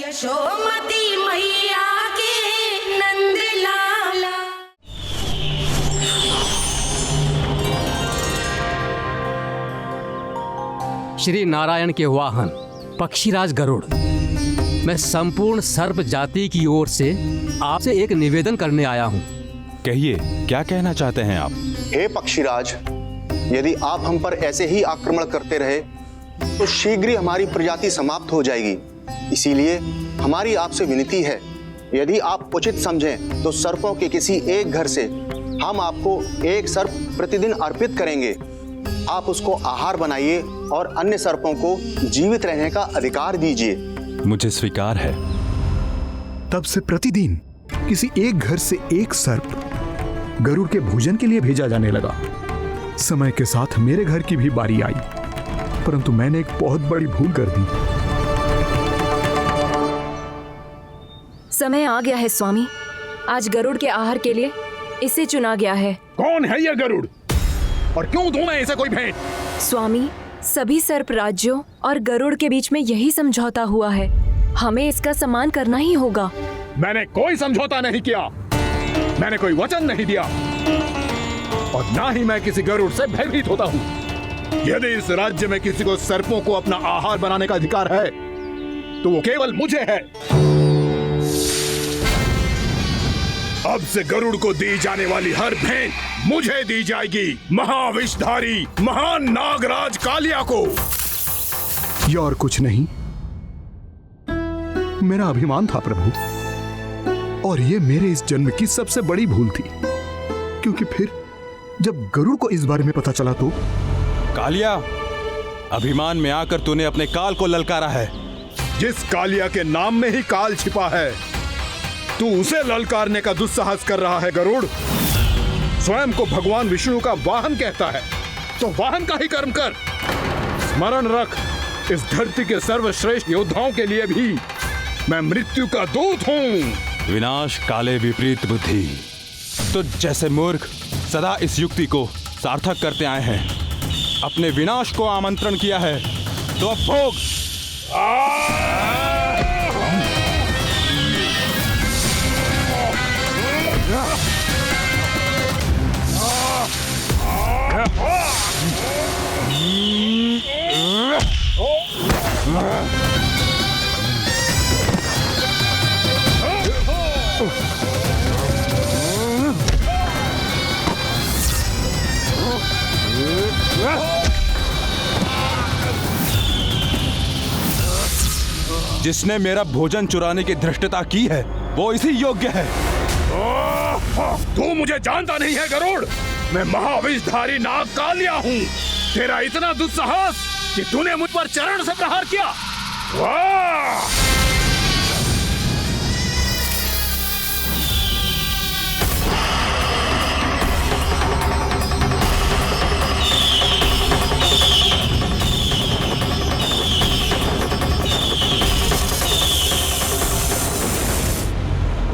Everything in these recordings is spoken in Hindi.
यशोमती मैया के नंद लाला। श्री नारायण के वाहन पक्षीराज गरुड़, मैं संपूर्ण सर्प जाति की ओर से आपसे एक निवेदन करने आया हूँ। कहिए, क्या कहना चाहते हैं आप? हे पक्षीराज, यदि आप हम पर ऐसे ही आक्रमण करते रहे तो शीघ्र ही हमारी प्रजाति समाप्त हो जाएगी। इसीलिए हमारी आपसे विनती है, यदि आप उचित समझें तो सर्पों के किसी एक घर से हम आपको एक सर्प प्रतिदिन अर्पित करेंगे। आप उसको आहार बनाइए और अन्य सर्पों को जीवित रहने का अधिकार दीजिए। मुझे स्वीकार है। तब से प्रतिदिन किसी एक घर से एक सर्प गरुड़ के भोजन के लिए भेजा जाने लगा। समय के साथ मेरे घर की भी बारी आई, परंतु मैंने एक बहुत बड़ी भूल कर दी। समय आ गया है स्वामी, आज गरुड़ के आहार के लिए इसे चुना गया है। कौन है यह गरुड़ और क्यों दूं मैं इसे कोई भेंट? स्वामी, सभी सर्प राज्यों और गरुड़ के बीच में यही समझौता हुआ है, हमें इसका सम्मान करना ही होगा। मैंने कोई समझौता नहीं किया, मैंने कोई वचन नहीं दिया और ना ही मैं किसी गरुड़ से भयभीत होता हूँ। यदि इस राज्य में किसी को सर्पों को अपना आहार बनाने का अधिकार है तो वो केवल मुझे है। अब से गरुड़ को दी जाने वाली हर भेंट मुझे दी जाएगी, महाविषधारी महान नागराज कालिया को। यह और कुछ नहीं, मेरा अभिमान था प्रभु, और यह मेरे इस जन्म की सबसे बड़ी भूल थी, क्योंकि फिर जब गरुड़ को इस बारे में पता चला तो। कालिया, अभिमान में आकर तूने अपने काल को ललकारा है। जिस कालिया के नाम में ही काल छिपा है, तू उसे ललकारने का दुस्साहस कर रहा है गरुड़। स्वयं को भगवान विष्णु का वाहन कहता है तो वाहन का ही कर्म कर। स्मरण रख, इस धरती के सर्वश्रेष्ठ योद्धाओं के लिए भी मैं मृत्यु का दूत हूँ। विनाश काले विपरीत बुद्धि। तो जैसे मूर्ख सदा इस युक्ति को सार्थक करते आए हैं, अपने विनाश को आमंत्रण किया है, तो अब भोग। जिसने मेरा भोजन चुराने की धृष्टता की है वो इसी योग्य है। तू मुझे जानता नहीं है गरुड़, मैं महाविषधारी नाग कालिया हूँ। तेरा इतना दुस्साहस कि तूने मुझ पर चरण से प्रहार किया। वाह!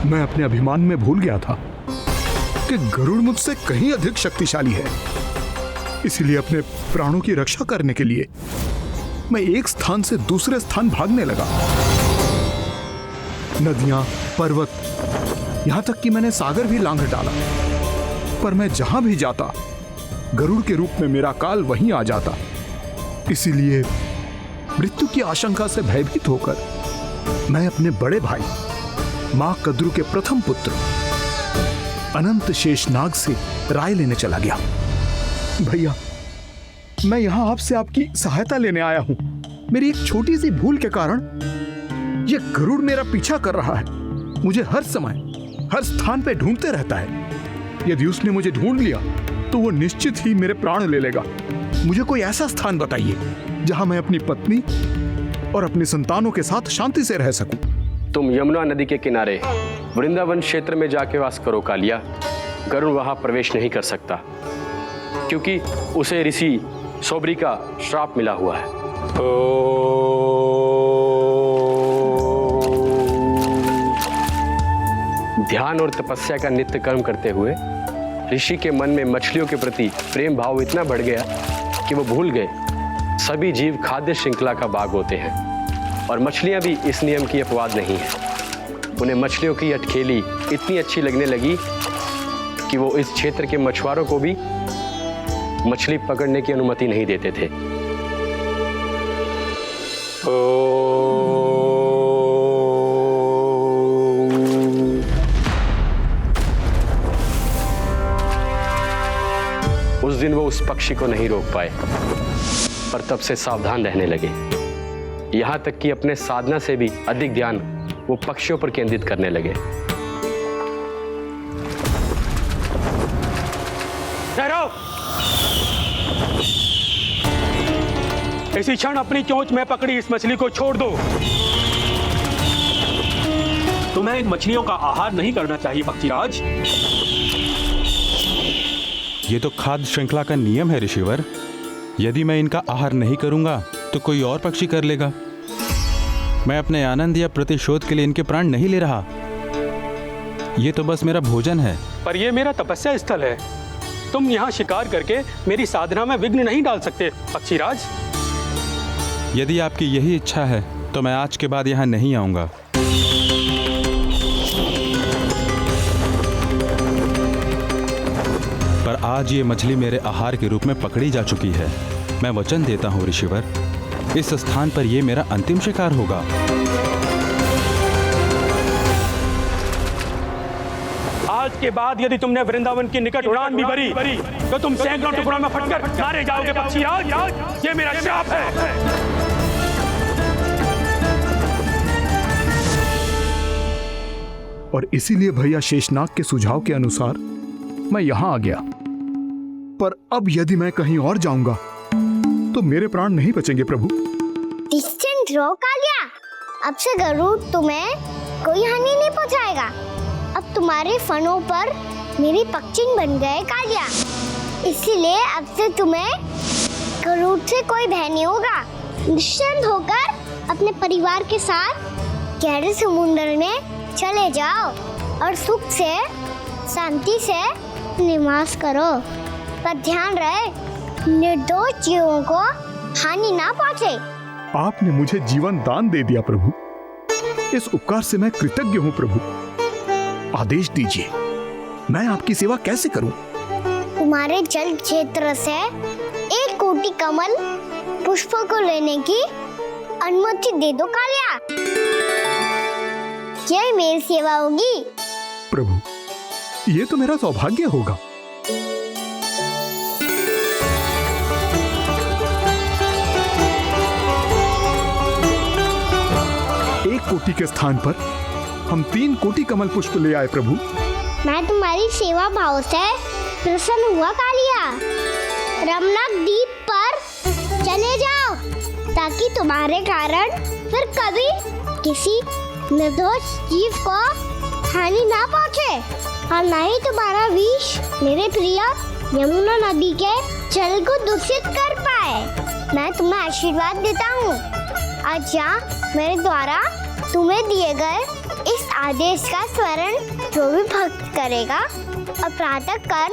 मैं अपने अभिमान में भूल गया था कि गरुड़ मुझसे कहीं अधिक शक्तिशाली है। इसलिए अपने प्राणों की रक्षा करने के लिए मैं एक स्थान से दूसरे स्थान भागने लगा। नदियां, पर्वत, यहां तक कि मैंने सागर भी लांघ डाला, पर मैं जहां भी जाता गरुड़ के रूप में मेरा काल वहीं आ जाता। इसीलिए मृत्यु की आशंका से भयभीत होकर मैं अपने बड़े भाई मां कद्रू के प्रथम पुत्र अनंत शेषनाग से राय लेने चला गया। भैया, मैं यहां आपसे आपकी सहायता लेने आया हूं। मेरी एक छोटी सी भूल के कारण यह गरुड़ मेरा पीछा कर रहा है, मुझे हर समय हर स्थान पे ढूंढते रहता है। यदि उसने मुझे ढूंढ लिया तो वो निश्चित ही मेरे प्राण ले लेगा। मुझे कोई ऐसा स्थान बताइए जहां मैं अपनी पत्नी और अपनी संतानों के साथ शांति से रह सकूं। तुम यमुना नदी के किनारे वृंदावन क्षेत्र में जाके वास करो कालिया। गरुड़ वहां प्रवेश नहीं कर सकता क्योंकि उसे ऋषि सोबरी का श्राप मिला हुआ है। ध्यान और तपस्या का नित्य कर्म करते हुए ऋषि के मन में मछलियों के प्रति प्रेम भाव इतना बढ़ गया कि वो भूल गए सभी जीव खाद्य श्रृंखला का भाग होते हैं। और मछलियाँ भी इस नियम की अपवाद नहीं है। उन्हें मछलियों की अटखेली इतनी अच्छी लगने लगी कि वो इस क्षेत्र के मछुआरों को भी मछली पकड़ने की अनुमति नहीं देते थे। उस दिन वो उस पक्षी को नहीं रोक पाए, पर तब से सावधान रहने लगे। यहां तक कि अपने साधना से भी अधिक ध्यान वो पक्षियों पर केंद्रित करने लगे। ठहरो! इसी क्षण अपनी चोंच में पकड़ी इस मछली को छोड़ दो। तुम्हें इन मछलियों का आहार नहीं करना चाहिए पक्षीराज। ये तो खाद्य श्रृंखला का नियम है ऋषिवर। यदि मैं इनका आहार नहीं करूंगा तो कोई और पक्षी कर लेगा। मैं अपने आनंद या प्रतिशोध के लिए इनके प्राण नहीं ले रहा। ये तो बस मेरा भोजन है। पर यह मेरा तपस्या स्थल है। तुम यहाँ शिकार करके मेरी साधना में विघ्न नहीं डाल सकते पक्षीराज। यदि आपकी यही इच्छा है तो मैं आज के बाद यहाँ नहीं आऊंगा। पर आज ये मछली मेरे आहार के रूप में पकड़ी जा चुकी है। मैं वचन देता हूँ ऋषिवर, इस स्थान पर यह मेरा अंतिम शिकार होगा। आज के बाद यदि तुमने वृंदावन की निकट उड़ान भी भरी तो तुम सैकड़ों टुकड़ों में फटकर मारे जाओगे पक्षीराज। ये मेरा श्राप है। और इसीलिए भैया शेषनाग के सुझाव के अनुसार मैं यहां आ गया। पर अब यदि मैं कहीं और जाऊंगा तो मेरे प्राण नहीं बचेंगे प्रभु। डिस्टेंट रहो कालिया। अब से गरुड़ तुम्हें कोई हानि नहीं पहुंचाएगा। अब तुम्हारे फनों पर मेरी पक्षिंग बन गए कालिया। इसीलिए अब से तुम्हें गरुड़ से कोई भय नहीं होगा। निश्चिंत होकर अपने परिवार के साथ गहरे समुद्र में चले जाओ और सुख से शांति से निवास करो। पर ध्यान रहे निर्दोष जीवों को हानि ना पहुंचे। आपने मुझे जीवन दान दे दिया प्रभु। इस उपकार से मैं कृतज्ञ हूँ प्रभु। आदेश दीजिए, मैं आपकी सेवा कैसे करूं? तुम्हारे जल क्षेत्र से 1 कोटि कमल पुष्पों को लेने की अनुमति दे दो कालिया। यही मेरी सेवा होगी। प्रभु, ये तो मेरा सौभाग्य होगा। एक कोटि के स्थान पर हम 3 कोटि कमल पुष्प ले आए प्रभु। मैं तुम्हारी सेवा भाव से प्रसन्न हुआ कालिया। रमनाक द्वीप पर चले जाओ ताकि तुम्हारे कारण फिर कभी किसी निर्दोष जीव को हानि ना पहुंचे और ना ही तुम्हारा विष मेरे प्रिय यमुना नदी के जल को दूषित कर पाए। मैं तुम्हें आशीर्वाद देता हूँ। आज यहाँ मेरे द्वारा तुम्हें दिए गए इस आदेश का स्मरण जो भी भक्त करेगा और प्रातः काल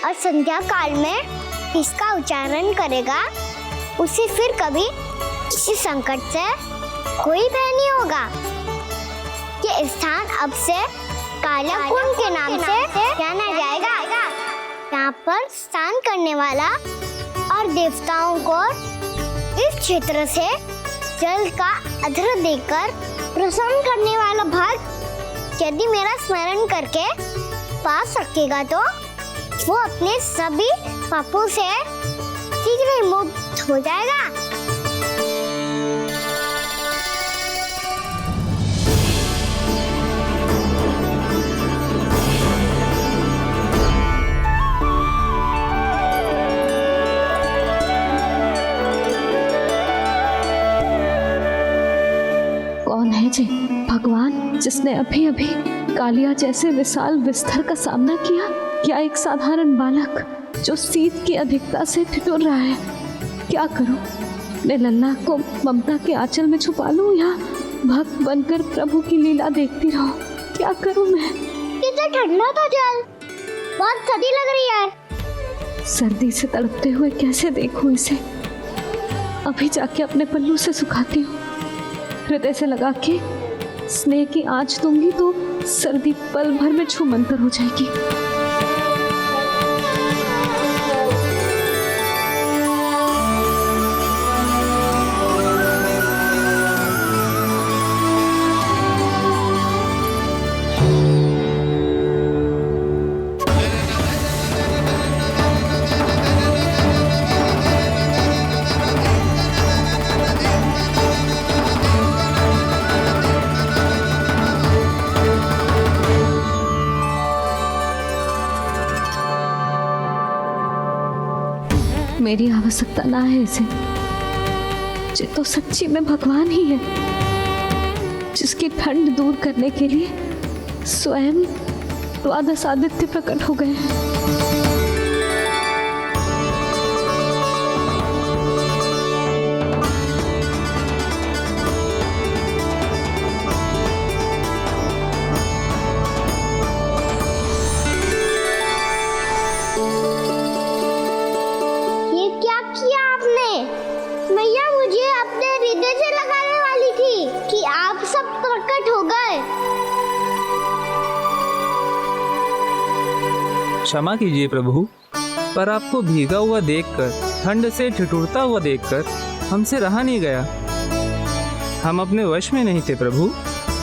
और संध्या काल में इसका उच्चारण करेगा, उसे फिर कभी किसी संकट से कोई भय नहीं होगा। ये स्थान अब से काला कुंड के नाम से जाना जाएगा। यहाँ पर स्नान करने वाला और देवताओं को इस क्षेत्र से जल का अर्घ्य देकर प्रसन्न करने वाला भक्त यदि मेरा स्मरण करके पास रखेगा तो वो अपने सभी पापों से शीघ्र ही मुक्त हो जाएगा। कौन है जी भगवान जिसने अभी अभी कालिया जैसे विशाल विस्तर का सामना किया, या एक साधारण बालक जो शीत की अधिकता से ठिठुर रहा है? क्या करूं? मैं लल्ला को ममता के आंचल में छुपा लूं या भक्त बनकर प्रभु की लीला देखती रहूं? क्या करूं मैं? कितना ठंडा था जल, बहुत सर्दी लग रही है। सर्दी से तड़पते हुए कैसे देखूं इसे? अभी जाके अपने पल्लू से सुखाती हूँ। हृदय से लगा के स्नेह की आंच दूंगी तो सर्दी पल भर में छूमंतर हो जाएगी। मेरी आवश्यकता ना है इसे, ये तो सच्ची में भगवान ही है जिसकी ठंड दूर करने के लिए स्वयं द्वादश आदित्य प्रकट हो गए हैं। मैया मुझे अपने हृदय से लगाने वाली थी कि आप सब प्रकट हो गए। क्षमा कीजिए प्रभु, पर आपको भीगा हुआ देखकर, ठंड से ठिठुरता हुआ देखकर हमसे रहा नहीं गया। हम अपने वश में नहीं थे प्रभु।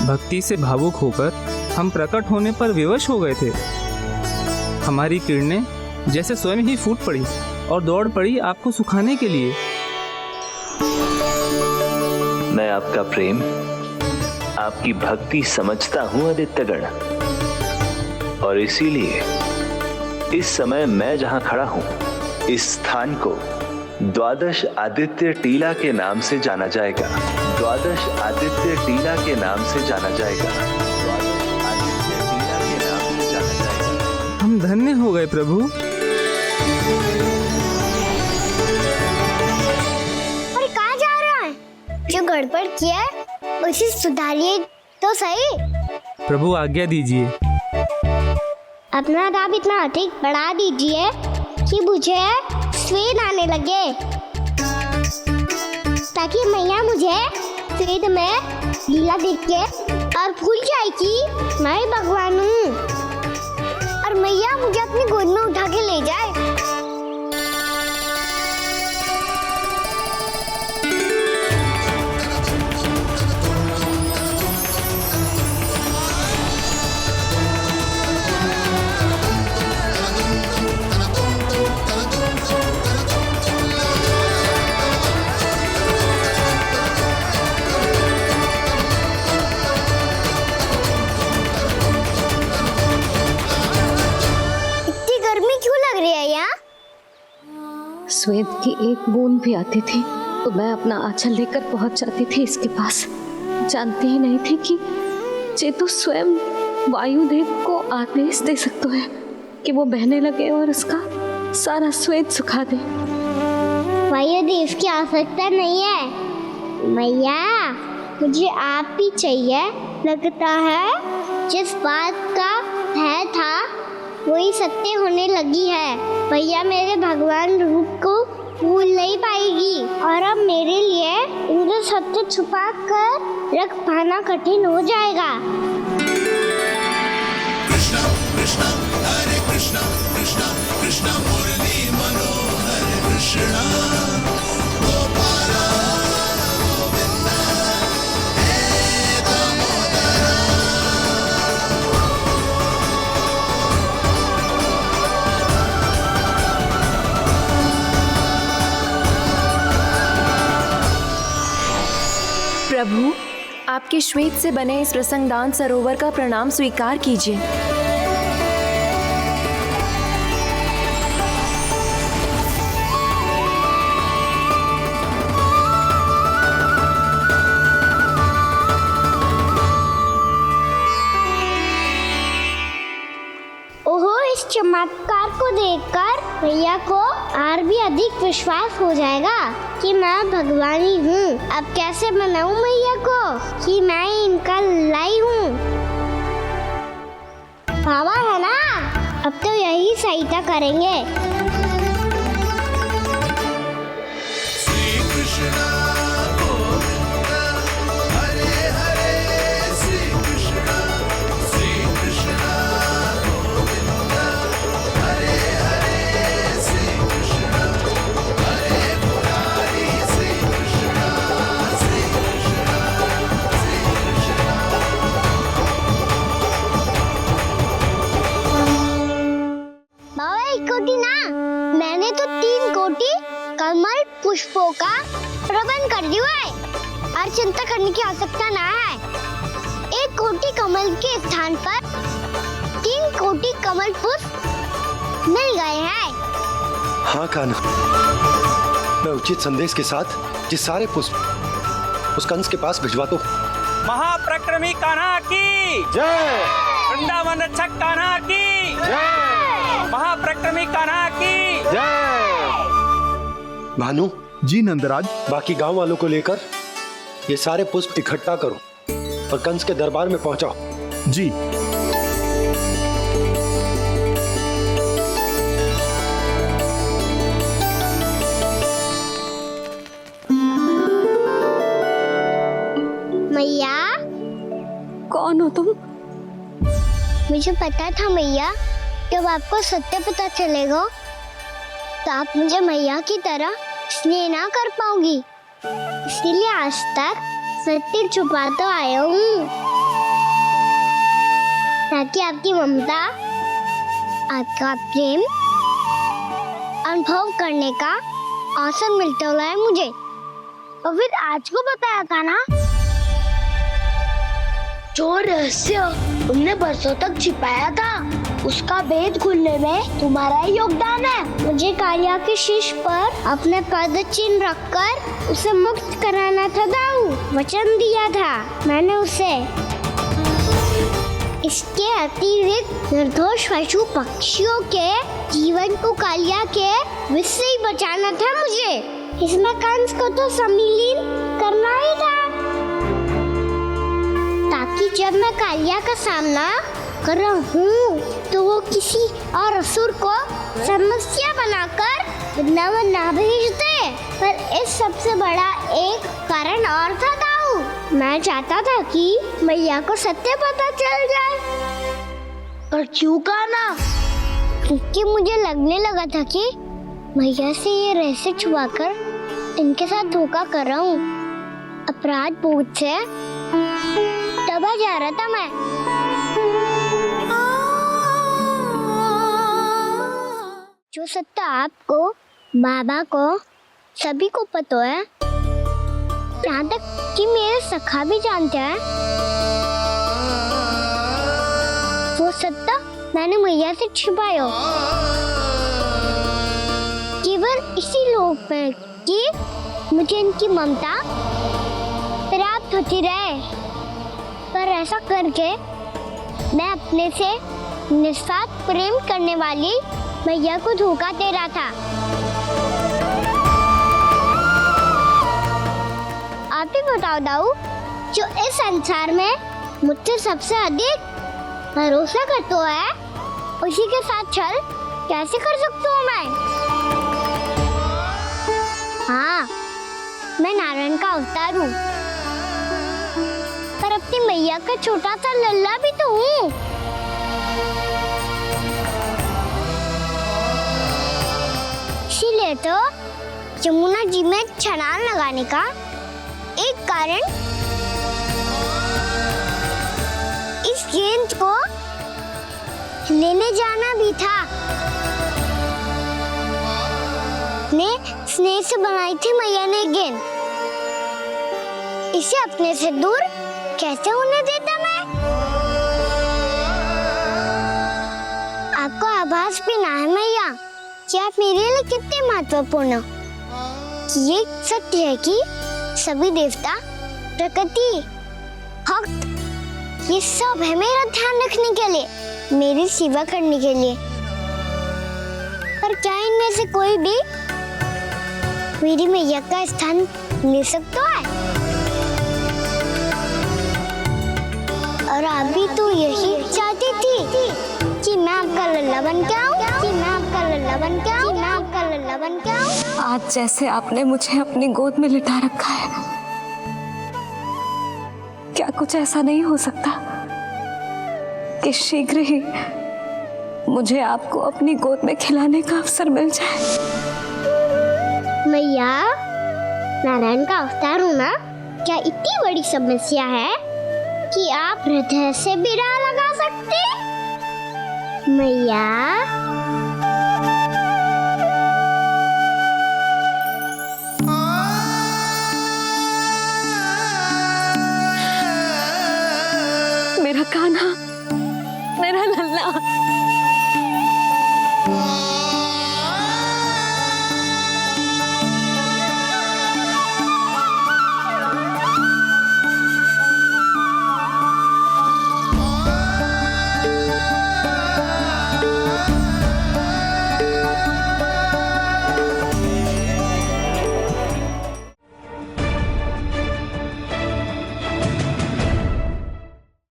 भक्ति से भावुक होकर हम प्रकट होने पर विवश हो गए थे। हमारी किरणें जैसे स्वयं ही फूट पड़ी और दौड़ पड़ी आपको सुखाने के लिए। मैं आपका प्रेम, आपकी भक्ति समझता हूं आदित्यगण, और इसीलिए इस समय मैं जहां खड़ा हूं, इस स्थान को द्वादश आदित्य टीला के नाम से जाना जाएगा। द्वादश आदित्य टीला के नाम से जाना जाएगा। द्वादश आदित्य टीला के नाम से जाना जाएगा। हम धन्य हो गए प्रभु। और कहाँ जा रहा है? जो गड़बड़ किया है उसे सुधारिए तो सही। प्रभु आज्ञा दीजिए। अपना दाब इतना अधिक बढ़ा दीजिए कि मुझे स्वेद आने लगे, ताकि मैया मुझे स्वेद में लीला देख के और भूल जाए कि मैं भगवान हूँ, और मैया मुझे अपनी गोद में उठा के ले जाए। स्वेद की एक बूंद भी आती थी तो मैं अपना आंचल लेकर पहुंच जाती थी इसके पास। जानती ही नहीं थी कि चेतु स्वयं वायुदेव को आदेश दे सकता है कि वो बहने लगे और उसका सारा स्वेद सुखा दे। वायुदेव की आवश्यकता नहीं है मैया, मुझे आप ही चाहिए। लगता है जिस बात का भय था वही सत्य होने लगी है। भैया मेरे भगवान रूप को भूल नहीं पाएगी, और अब मेरे लिए इनको सत्य छुपा कर रख पाना कठिन हो जाएगा। कृष्णा कृष्णा हरे कृष्णा कृष्णा कृष्णा मुरली मनोहर कृष्णा गोपाला गोविंदा हे दामोदरा। प्रभु, आपके श्वेत से बने इस प्रसंगदान सरोवर का प्रणाम स्वीकार कीजिए। ओहो, इस चमत्कार को देखकर भैया को और भी अधिक विश्वास हो जाएगा कि मैं भगवानी हूँ। अब कैसे मनाऊं मैया को कि मैं इनका लाई हूँ। बाबा है ना, अब तो यही सहायता करेंगे। श्री कृष्णा गोविंदा हरे पुष्पों का प्रबंध कर दिया है और चिंता करने की आवश्यकता ना है। 1 कोटि कमल के स्थान पर 3 कोटि कमल पुष्प मिल गए हैं। हाँ कान्हा, मैं उचित संदेश के साथ ये सारे पुष्प उस कंस के पास भिजवा दो। महाप्रक्रमी कान्हा की जय। वृंदावन रक्षक कान्हा की जय। महाप्रक्रमी कान्हा की जय। भानु जी नंदराज, बाकी गांव वालों को लेकर ये सारे पुष्प इकट्ठा करो और कंस के दरबार में पहुंचाओ। जी। मैया, कौन हो तुम? मुझे पता था मैया, जब आपको सत्य पता चलेगा तो आप मुझे मैया की तरह स्नेह ना कर पाओगी, इसलिए आज तक सत्य छुपाता आया हूँ ताकि आपकी ममता, आपका प्रेम अनुभव करने का अवसर मिलता है मुझे। और फिर आज को बताया था ना, जो रहस्य तुमने बरसों तक छिपाया था उसका भेद खुलने में तुम्हारा ही योगदान है। मुझे कालिया के शीश पर अपने पद चिन्ह रखकर उसे मुक्त कराना था दाऊ, वचन दिया था मैंने उसे। इसके अतिरिक्त निर्दोष पशु पक्षियों के जीवन को कालिया के विष से ही बचाना था मुझे। इसमें कंस को तो सम्मिलित करना ही था ताकि जब मैं कालिया का सामना कर रहा हूँ तो वो किसी और असुर को समस्या बनाकर वृंदावन ना भेज दे। पर इस सबसे बड़ा एक कारण और था दाऊ, मैं चाहता था कि मैया को सत्य पता चल जाए। और क्यों कहा ना, क्योंकि मुझे लगने लगा था कि मैया से ये रहस्य छुपाकर इनके साथ धोखा कर रहा हूँ। अपराध बोझ से दबा जा रहा था मैं। जो सत्य आपको, बाबा को, सभी को पता है, यहाँ तक कि मेरे सखा भी जानते हैं, वो सत्य मैंने मैया से छिपाया केवल इसी लोक में कि मुझे इनकी ममता प्राप्त होती रहे। पर ऐसा करके मैं अपने से निस्वार्थ प्रेम करने वाली मैया को धोखा दे रहा था। आप ही बताओ दाऊ, जो इस संसार में मुझसे सबसे अधिक भरोसा करता है उसी के साथ छल कैसे कर सकता हूँ मैं? हाँ, मैं नारायण का अवतार हूँ, पर अपनी मैया का छोटा सा लल्ला भी तो हूँ। इसीलिए तो यमुना जी में छलांग लगाने का एक कारण इस गेंद को लेने जाना भी था। ने स्नेह से बनाई थी मैया ने गेंद, इसे अपने से दूर कैसे होने देता मैं? आपको आभास भी ना है मैया कि आप मेरे लिए कितने महत्वपूर्ण हो। ये सत्य है कि सभी देवता, प्रकृति, भक्त, ये सब है मेरा ध्यान रखने के लिए, मेरी सेवा करने के लिए। पर क्या इनमें से कोई भी मेरी मैया का स्थान ले सकता है? और अभी तो यही चाहती थी कि मैं आपका लल्ला बन के आऊं, कि मैं आपका लल्ला बन के आऊं, कि मैं आपका लल्ला बन के आऊं। आज जैसे आपने मुझे अपनी गोद में लिटा रखा है, क्या कुछ ऐसा नहीं हो सकता कि शीघ्र ही मुझे आपको अपनी गोद में खिलाने का अवसर मिल जाए? मैया, नारायण का अवतार हूँ ना, क्या इतनी बड़ी समस्या है कि आप हृदय से भी राह लगा सकते? मैया, मेरा कान्हा, मेरा लल्ला।